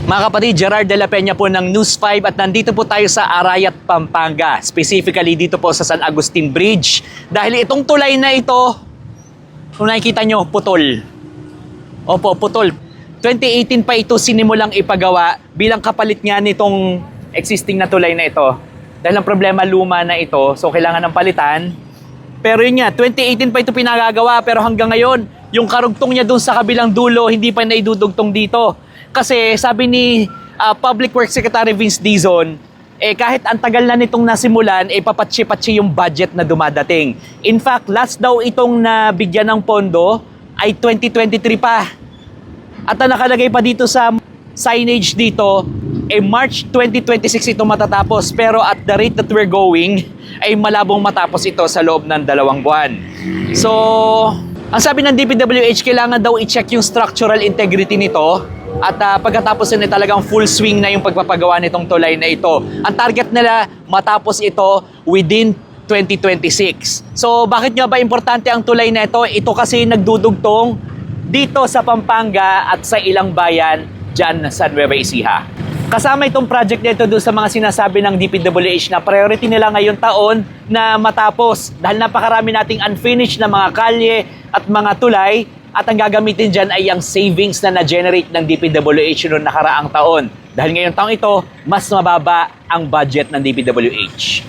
Mga kapatid, Gerard de la Peña po ng News 5 at nandito po tayo sa Arayat, Pampanga. Specifically dito po sa San Agustin Bridge. Dahil itong tulay na ito, kung nakikita nyo, putol. Opo, putol. 2018 pa ito sinimulang ipagawa bilang kapalit nga nitong existing na tulay na ito. Dahil ang problema, luma na ito, so kailangan ng palitan. Pero yun nga, 2018 pa ito pinagagawa, pero hanggang ngayon, yung karugtong niya dun sa kabilang dulo, hindi pa naidudugtong dito. Kasi sabi ni Public Works Secretary Vince Dizon, kahit ang tagal na nitong nasimulan, papatsi-patsi yung budget na dumadating. In fact, last daw itong nabigyan ng pondo ay 2023 pa. At ang nakalagay pa dito sa signage dito, March 2026 ito matatapos. Pero at the rate that we're going, ay malabong matapos ito sa loob ng 2 buwan. So, ang sabi ng DPWH, kailangan daw i-check yung structural integrity nito. At pagkatapos na talagang full swing na yung pagpapagawa nitong tulay na ito. Ang target nila matapos ito within 2026. So bakit nga ba importante ang tulay na ito? Ito kasi nagdudugtong dito sa Pampanga at sa ilang bayan dyan sa Nueva Ecija. Kasama itong project na ito doon sa mga sinasabi ng DPWH na priority nila ngayong taon na matapos. Dahil napakarami nating unfinished na mga kalye at mga tulay. At ang gagamitin dyan ay ang savings na na-generate ng DPWH noong nakaraang taon. Dahil ngayong taong ito, mas mababa ang budget ng DPWH.